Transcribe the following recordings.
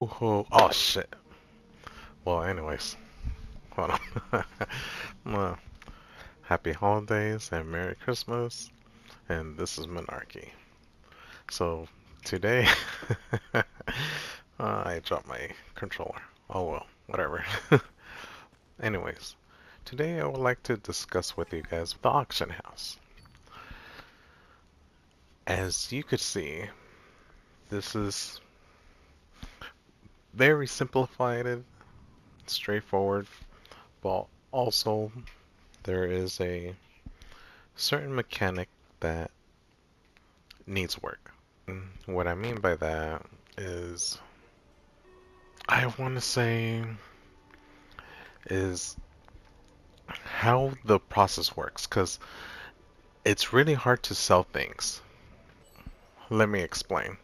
Oh shit. Well, anyways, hold on. Well, happy holidays and Merry Christmas, and this is Monarchy. So today, I dropped my controller. Oh well, whatever. Anyways, today I would like to discuss with you guys the auction house. As you could see, this is very simplified, straightforward, but also there is a certain mechanic that needs work. What I mean by that is, I want to say, is how the process works, because it's really hard to sell things. Let me explain.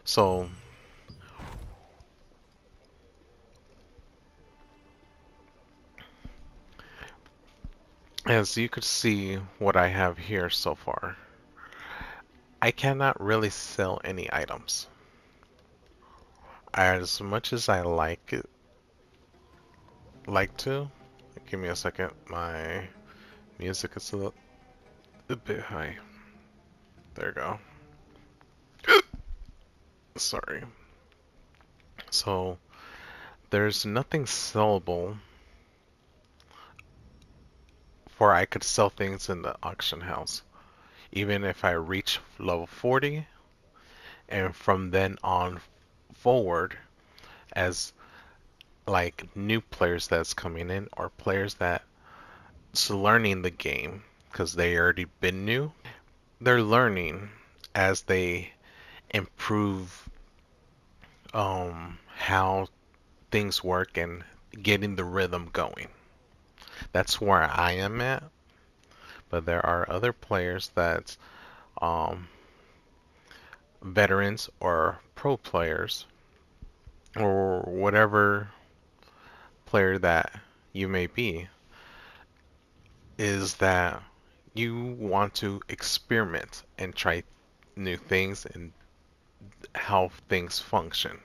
So, as you could see what I have here so far, I cannot really sell any items. As much as I like to, give me a second, my music is a bit high. There we go. Sorry. So, there's nothing sellable for I could sell things in the auction house. Even if I reach level 40, and from then on forward, as like new players that's coming in or players that's learning the game because they already been new, they're learning as they improve how things work and getting the rhythm going. That's where I am at, but there are other players that's um, veterans or pro players or whatever player that you may be, is that you want to experiment and try new things and how things function.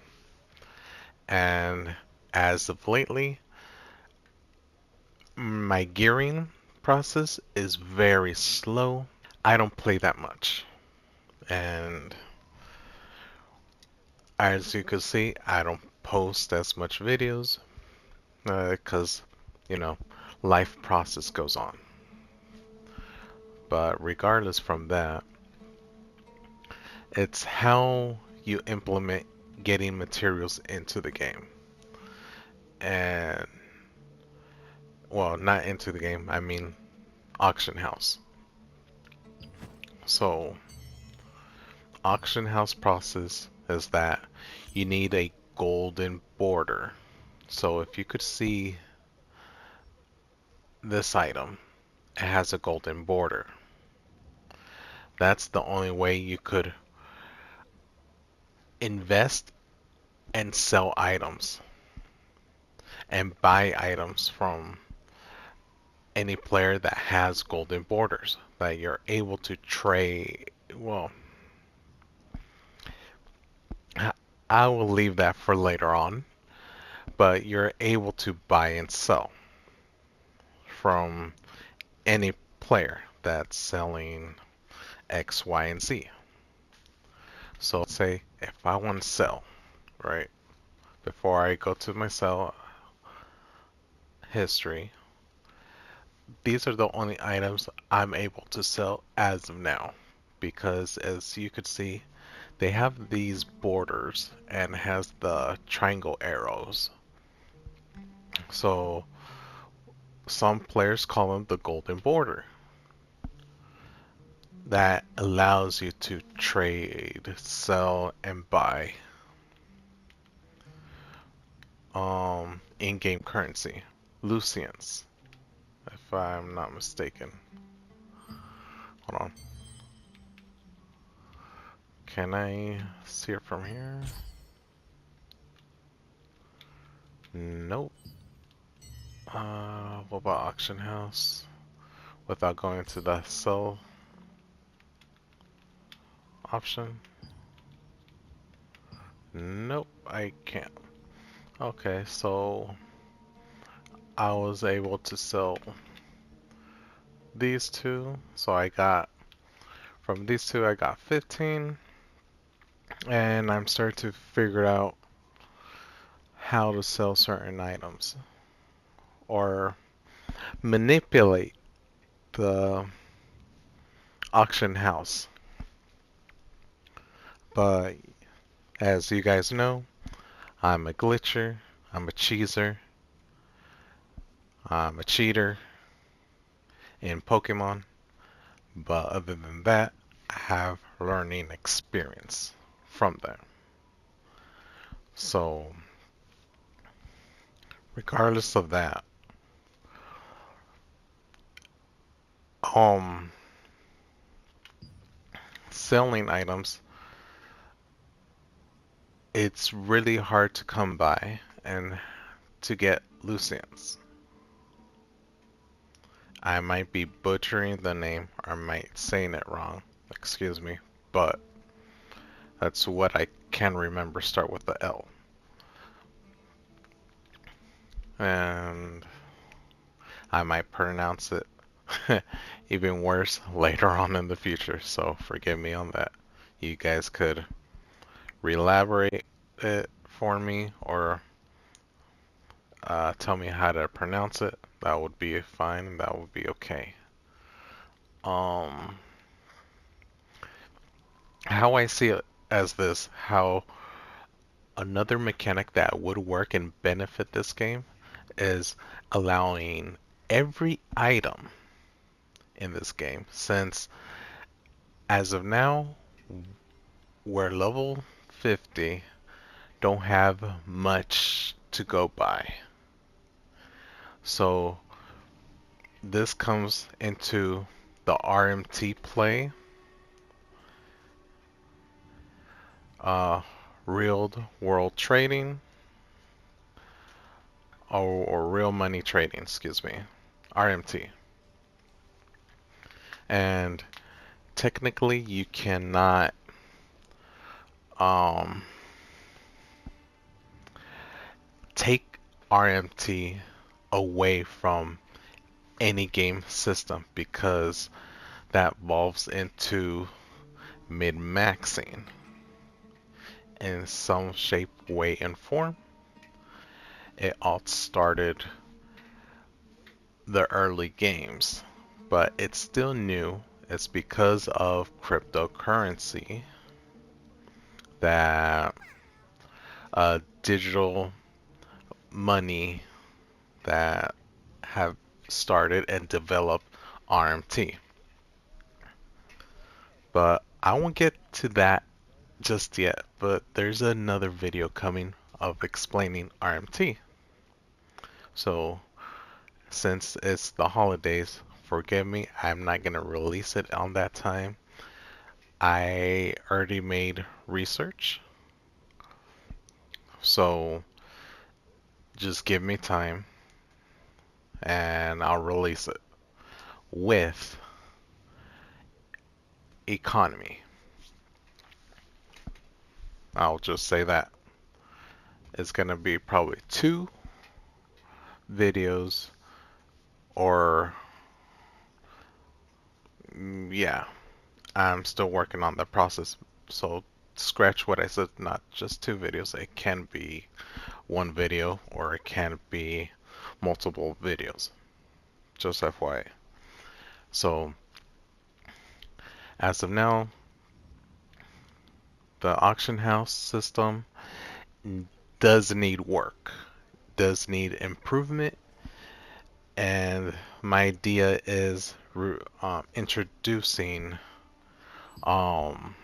And as of lately, my gearing process is very slow. I don't play that much. And as you can see, I don't post as much videos because, you know, life process goes on. But regardless from that, it's how you implement getting materials into the game. And, well, not into the game, I mean auction house. So, auction house process is that you need a golden border. So, if you could see this item, it has a golden border. That's the only way you could invest and sell items and buy items from any player that has golden borders that you're able to trade. Well, I will leave that for later on, but you're able to buy and sell from any player that's selling X, Y, and Z. So let's say if I want to sell, right, before I go to my sell history, these are the only items I'm able to sell as of now. Because as you could see, they have these borders and has the triangle arrows. So some players call them the golden border. That allows you to trade, sell, and buy in-game currency. Lucians, if I'm not mistaken. Hold on. Can I see it from here? Nope. What about auction house? Without going to the sell option? Nope, I can't. Okay, so I was able to sell these two. So I got from these two I got 15, and I'm starting to figure out how to sell certain items or manipulate the auction house. But as you guys know, I'm a glitcher, I'm a cheeser, I'm a cheater in Pokemon. But other than that, I have learning experience from them. So, regardless of that, um, selling items, it's really hard to come by and to get Lucians. I might be butchering the name or might saying it wrong, excuse me, but that's what I can remember start with the L. And I might pronounce it even worse later on in the future, so forgive me on that. You guys could re-elaborate it for me or tell me how to pronounce it. That would be fine. That would be okay. Um, how I see it as this, how another mechanic that would work and benefit this game is allowing every item in this game, since as of now, we're level 50, don't have much to go by. So this comes into the RMT play, uh, real world trading, or real money trading, excuse me, RMT. And technically, you cannot um, take RMT away from any game system because that evolves into min-maxing in some shape, way, and form. It all started the early games, but it's still new. It's because of cryptocurrency that digital money that have started and developed RMT. But I won't get to that just yet, but there's another video coming of explaining RMT. So since it's the holidays, forgive me, I'm not going to release it on that time. I already made research, so just give me time and I'll release it with economy. I'll just say that. It's going to be probably 2 videos or yeah, I'm still working on the process. So scratch what I said, not just 2 videos. It can be 1 video or it can be multiple videos. Just FYI. So as of now, the auction house system does need work, does need improvement, and my idea is introducing um,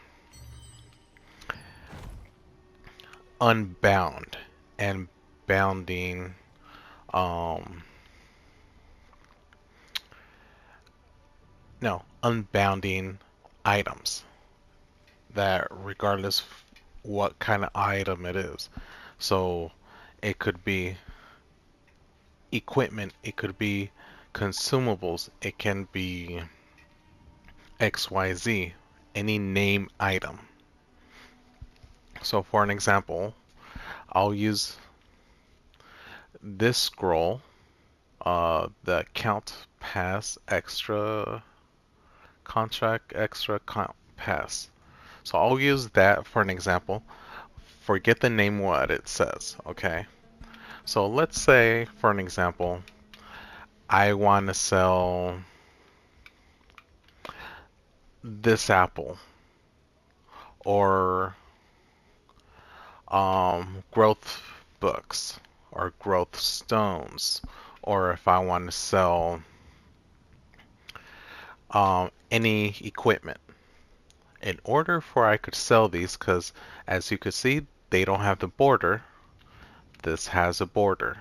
unbound and bounding um, no, unbounding items that regardless what kind of item it is. So it could be equipment, it could be consumables, it can be XYZ, any name item. So for an example, I'll use this scroll, the count pass extra contract extra count pass. So I'll use that for an example. Forget the name what it says, okay? So let's say, for an example, I want to sell this apple or growth books or growth stones, or if I want to sell any equipment. In order for I could sell these, because as you could see, they don't have the border. This has a border.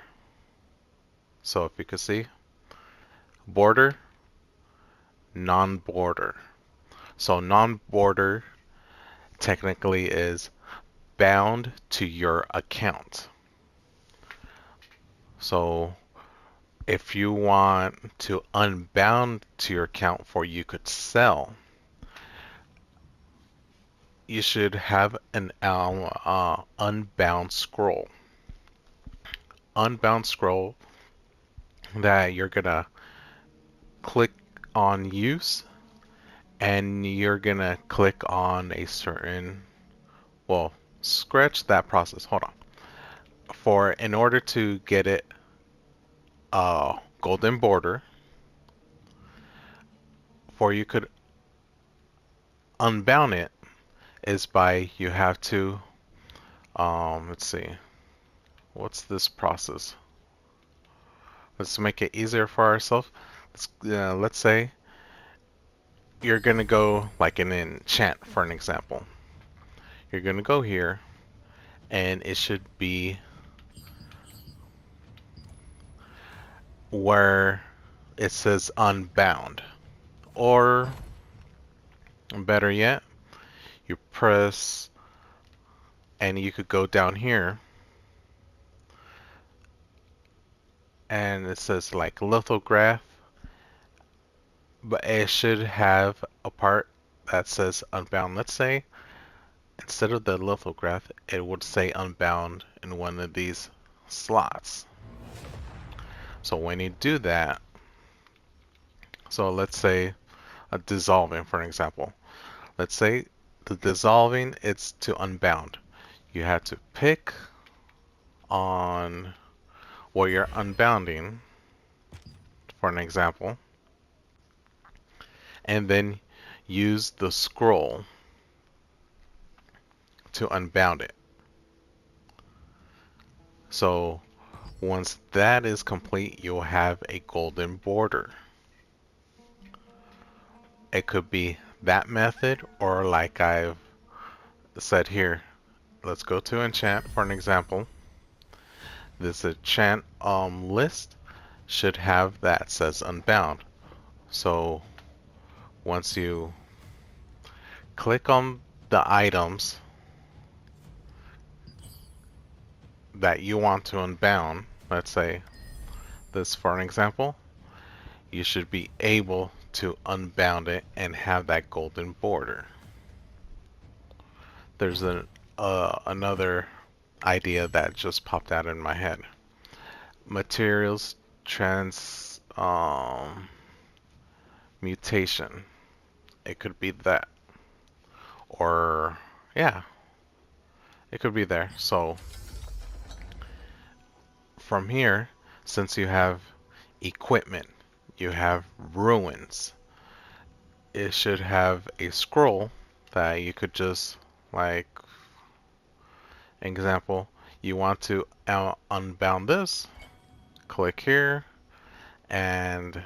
So if you could see, border, non-border. So non-border technically is bound to your account. So if you want to unbound to your account for you could sell, you should have an unbound scroll. Unbound scroll that you're gonna click on use, and you're gonna click on a certain, well, scratch that process. Hold on. In order to get it golden border, for you could unbound it is by you have to let's see, what's this process? Let's make it easier for ourselves. Let's say you're gonna go like an enchant for an example. You're gonna go here and it should be where it says unbound, or better yet, you press and you could go down here and it says like lithograph, but it should have a part that says unbound. Let's say instead of the lithograph, it would say unbound in one of these slots. So when you do that, so let's say a dissolving for an example. Let's say the dissolving it's to unbound. You have to pick on what you're unbounding for an example, and then use the scroll to unbound it. So once that is complete, you'll have a golden border. It could be that method, or like I've said here, let's go to enchant for an example. This enchant list should have that says unbound. So once you click on the items that you want to unbound, let's say this for an example, you should be able to unbound it and have that golden border. There's another idea that just popped out in my head. Materials mutation. It could be that. Or, yeah, it could be there. So, from here, since you have equipment, you have ruins, it should have a scroll that you could just, like, example, you want to unbound this, click here, and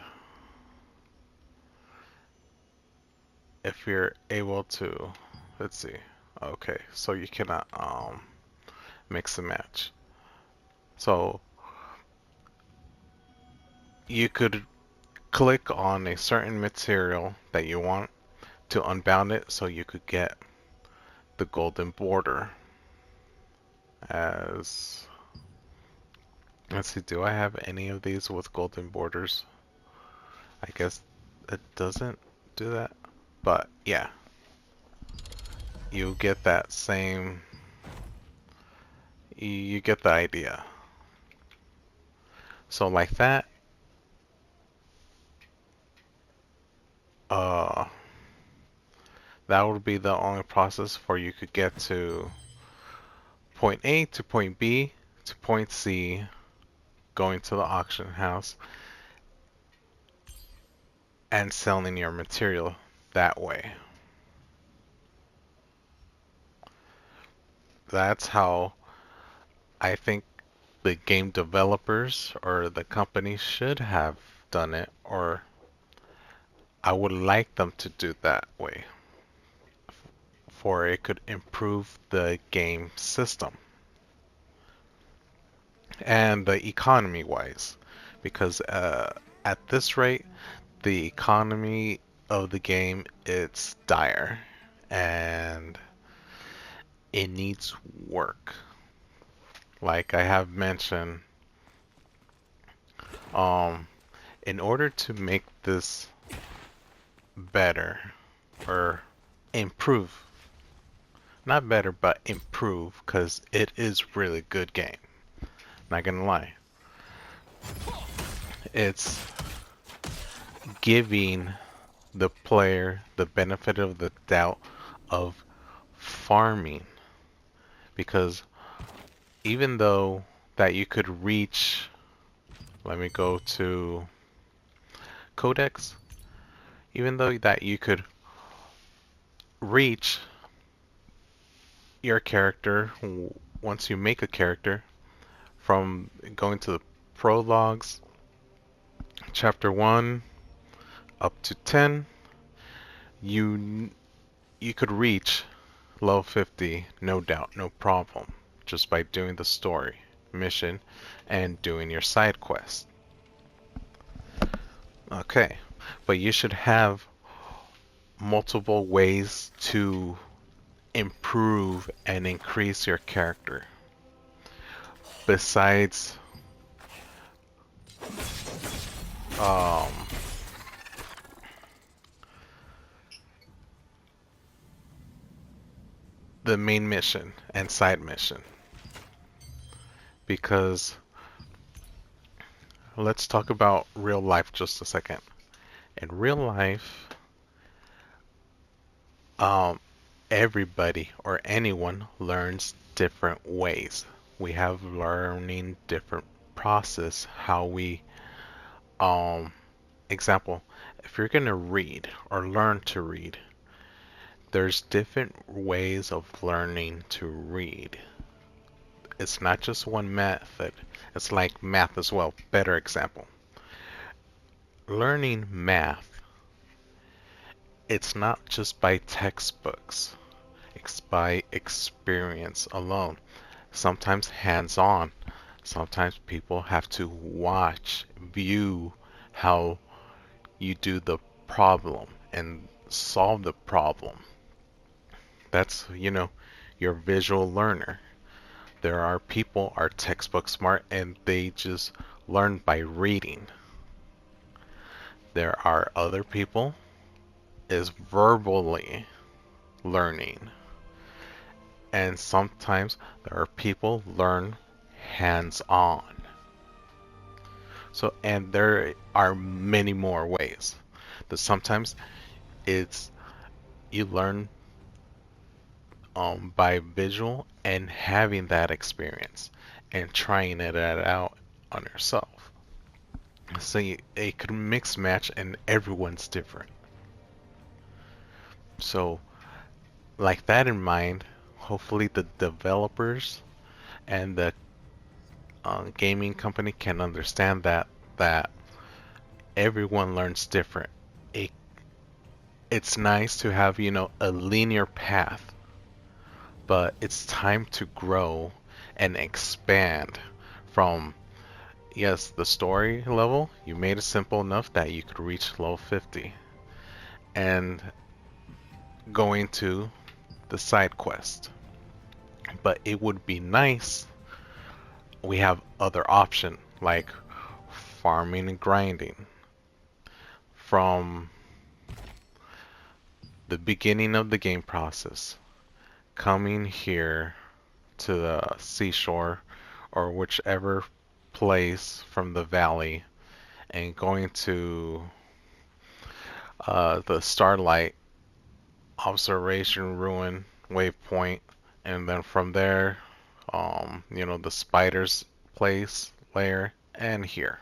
if you're able to, let's see, okay, so you cannot mix and match. So you could click on a certain material that you want to unbound it so you could get the golden border. As let's see, do I have any of these with golden borders? I guess it doesn't do that, but yeah, you get that same, you get the idea. So like that, uh, that would be the only process for you could get to point A to point B to point C, going to the auction house and selling your material that way. That's how I think the game developers or the company should have done it, or I would like them to do that way, for it could improve the game system and the economy wise, because at this rate, the economy of the game it's dire and it needs work. Like I have mentioned, um, in order to make this better or improve, not better, but improve, because it is really good game. Not gonna lie. It's giving the player the benefit of the doubt of farming, because even though that you could reach, let me go to Codex, even though that you could reach your character once you make a character from going to the prologues, chapter 1 up to 10, you you could reach level 50, no doubt, no problem, just by doing the story mission and doing your side quest. Okay, but you should have multiple ways to improve and increase your character besides um, the main mission and side mission, because let's talk about real life just a second. In real life, um, everybody or anyone learns different ways. We have learning different process how we example, if you're going to read or learn to read, there's different ways of learning to read. It's not just one method. It's like math as well. Better example. Learning math, it's not just by textbooks. It's by experience alone. Sometimes hands-on. Sometimes people have to watch, view how you do the problem and solve the problem. That's, your visual learner. There are people are textbook smart and they just learn by reading. There are other people is verbally learning. And sometimes there are people learn hands-on. So, and there are many more ways. That sometimes it's you learn by visual and having that experience and trying it out on yourself. So it could mix match and everyone's different. So like that in mind, hopefully the developers and the gaming company can understand that everyone learns different. It, it's nice to have, a linear path, but it's time to grow and expand from, yes, the story level. You made it simple enough that you could reach level 50 and going to the side quest. But it would be nice we have other option like farming and grinding from the beginning of the game process, coming here to the seashore or whichever place from the valley and going to the Starlight observation ruin waypoint, and then from there, the spider's place layer, and here.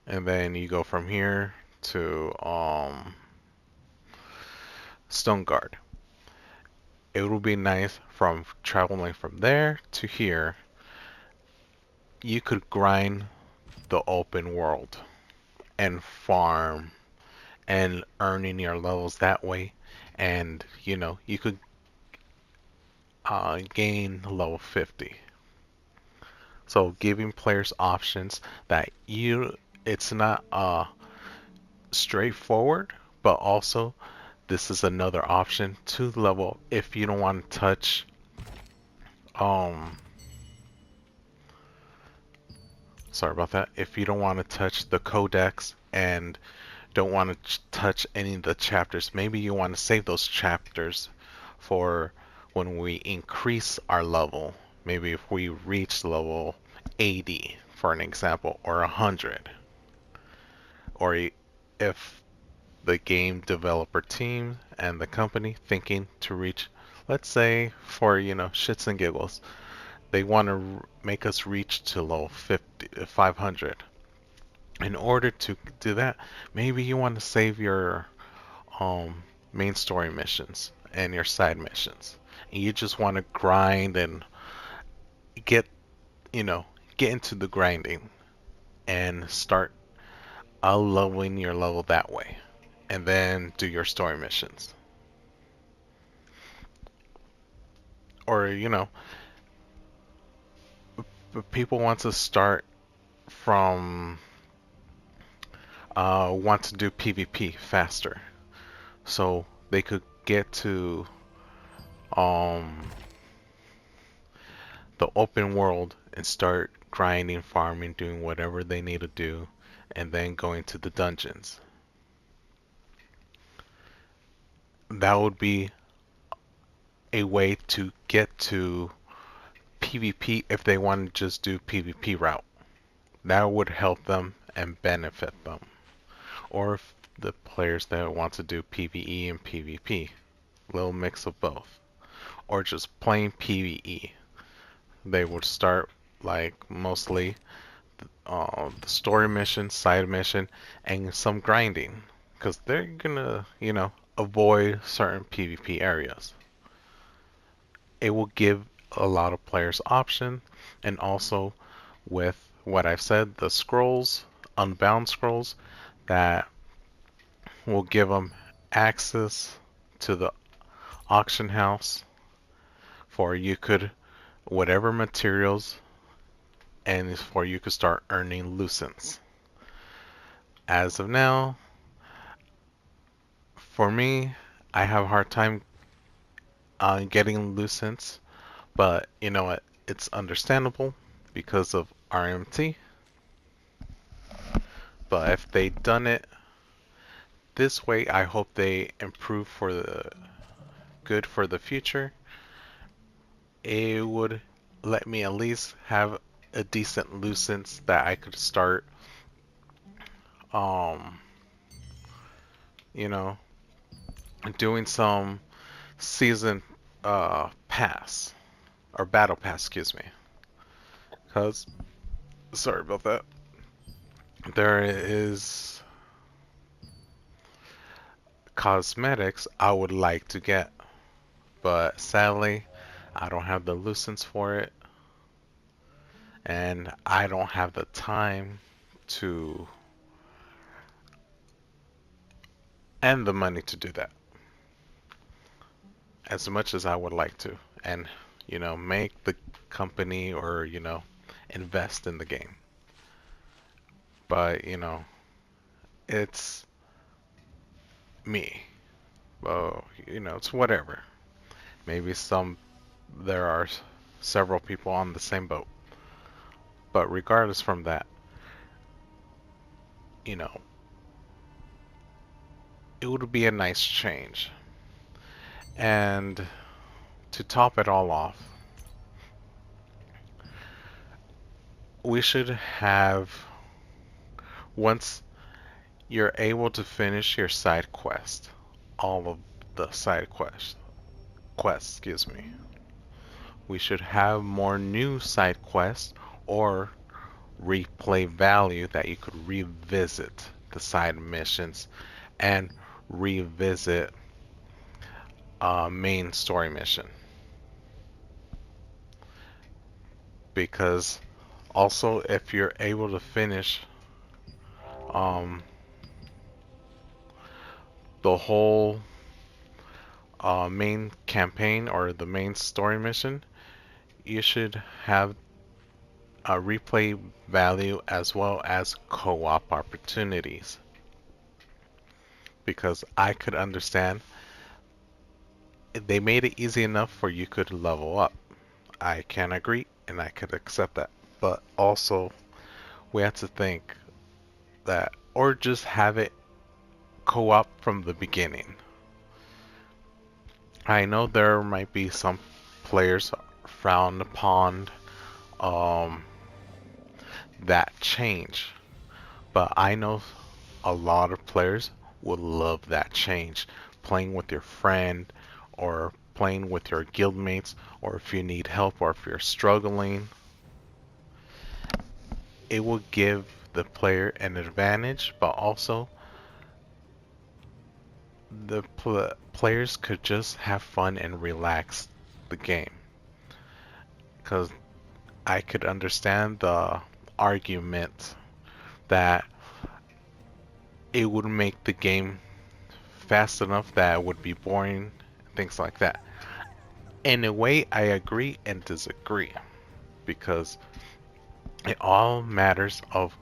And then you go from here to Stoneguard. It would be nice from traveling from there to here. You could grind the open world and farm and earning your levels that way. And you could gain level 50. So giving players options that it's not straightforward, but also this is another option to level if you don't want to touch sorry about that. If you don't want to touch the codex and don't want to touch any of the chapters, maybe you want to save those chapters for when we increase our level. Maybe if we reach level 80, for an example, or 100. Or if the game developer team and the company thinking to reach, let's say, for, shits and giggles, they want to make us reach to level 500. In order to do that, maybe you want to save your main story missions and your side missions. And you just want to grind and get into the grinding and start leveling your level that way. And then do your story missions. Or, people want to start from want to do PvP faster, so they could get to the open world and start grinding, farming, doing whatever they need to do, and then going to the dungeons. That would be a way to get to PvP if they want to just do PvP route. That would help them and benefit them. Or if the players that want to do PvE and PvP, little mix of both. Or just plain PvE. They would start like mostly the story mission, side mission, and some grinding. Because they're gonna, avoid certain PvP areas. It will give a lot of players option, and also with what I've said, the scrolls, unbound scrolls, that will give them access to the auction house for whatever materials, and for you could start earning lucents. As of now, for me, I have a hard time getting lucents, but you know what? It's understandable because of RMT. But if they done it this way, I hope they improve for the good for the future. It would let me at least have a decent lucents that I could start doing some season pass or battle pass, excuse me. Cause sorry about that. There is cosmetics I would like to get, but sadly I don't have the lucents for it, and I don't have the time to and the money to do that as much as I would like to, and make the company or invest in the game. But it's me. Well, it's whatever. Maybe there are several people on the same boat. But regardless from that, it would be a nice change. And to top it all off, we should have, once you're able to finish your side quest, all of the side quests, excuse me, we should have more new side quests or replay value that you could revisit the side missions and revisit a main story mission. Because also, if you're able to finish um, the whole main campaign or the main story mission, you should have a replay value as well as co-op opportunities. Because I could understand they made it easy enough for you could level up. I can agree and I could accept that. But also, we have to think that, or just have it co-op from the beginning. I know there might be some players frowned upon um, that change, but I know a lot of players would love that change. Playing with your friend, or playing with your guildmates, or if you need help, or if you're struggling, it will give the player an advantage, but also the players could just have fun and relax the game. Because I could understand the argument that it would make the game fast enough that it would be boring, things like that. In a way, I agree and disagree, because it all matters of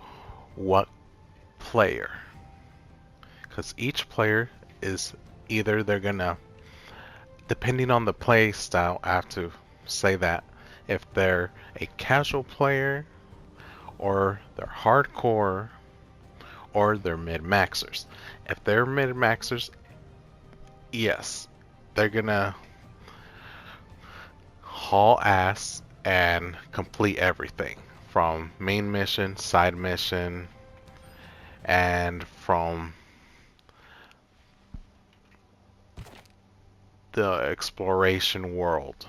what player. Because each player is either they're gonna, depending on the play style, I have to say that if they're a casual player, or they're hardcore, or they're mid-maxers. If they're mid-maxers, yes, they're gonna haul ass and complete everything from main mission, side mission, and from the exploration world.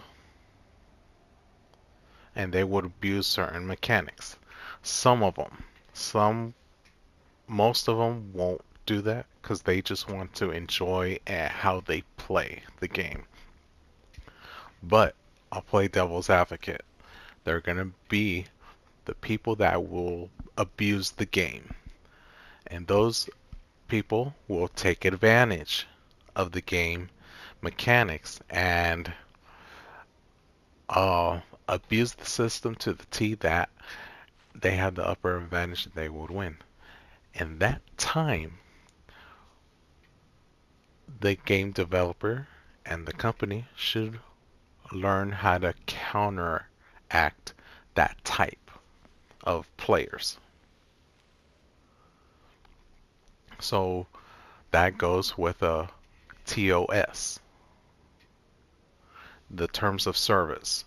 And they would abuse certain mechanics. Some of them. Most of them won't do that because they just want to enjoy how they play the game. But I'll play devil's advocate. They're going to be the people that will abuse the game. And those people will take advantage of the game mechanics and abuse the system to the T that they have the upper advantage and they would win. In that time, the game developer and the company should learn how to counteract that type of players. So that goes with a TOS, the terms of service,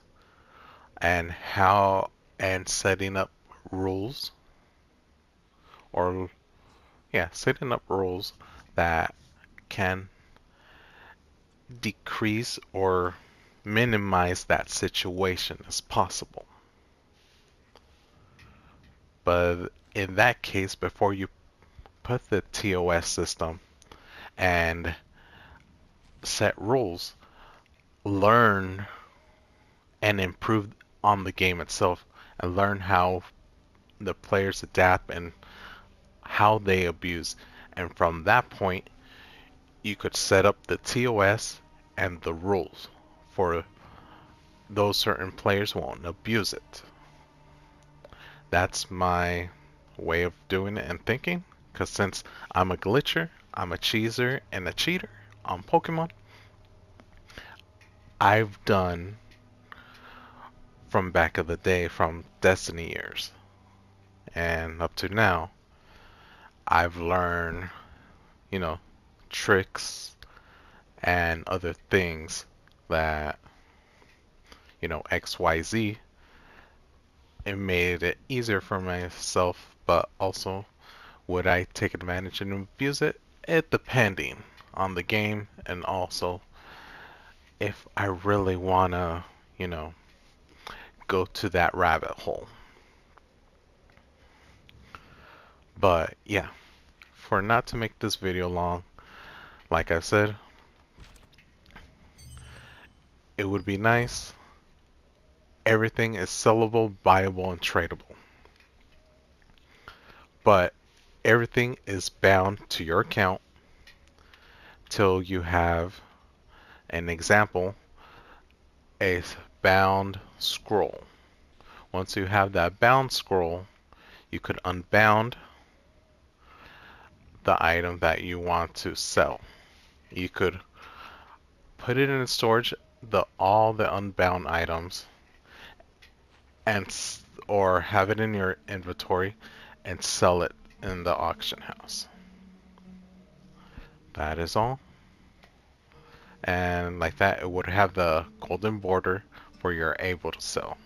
and setting up rules, or setting up rules that can decrease or minimize that situation as possible. But in that case, before you put the TOS system and set rules, learn and improve on the game itself, and learn how the players adapt and how they abuse. And from that point, you could set up the TOS and the rules for those certain players won't abuse it. That's my way of doing it and thinking, because since I'm a glitcher, I'm a cheeser and a cheater on Pokemon, I've done from back of the day, from Destiny years and up to now, I've learned, tricks and other things that, XYZ it made it easier for myself, but also would I take advantage and abuse it? It depending on the game and also if I really wanna, you know, go to that rabbit hole. But yeah, for not to make this video long, like I said, it would be nice. Everything is sellable, buyable, and tradable. But everything is bound to your account till you have an example, a bound scroll. Once you have that bound scroll, you could unbound the item that you want to sell. You could put it in storage, all the unbound items, and or have it in your inventory and sell it in the auction house. That is all. And like that, it would have the golden border where you're able to sell.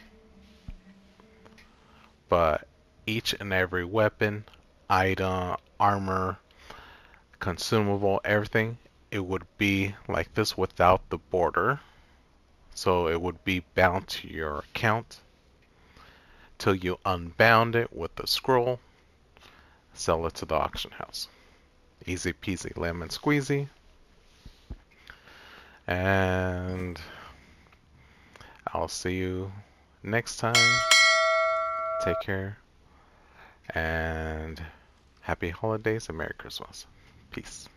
But each and every weapon, item, armor, consumable, everything, it would be like this without the border. So it would be bound to your account till you unbound it with the scroll, sell it to the auction house. Easy peasy lemon squeezy. And I'll see you next time. Take care and happy holidays and Merry Christmas. Peace.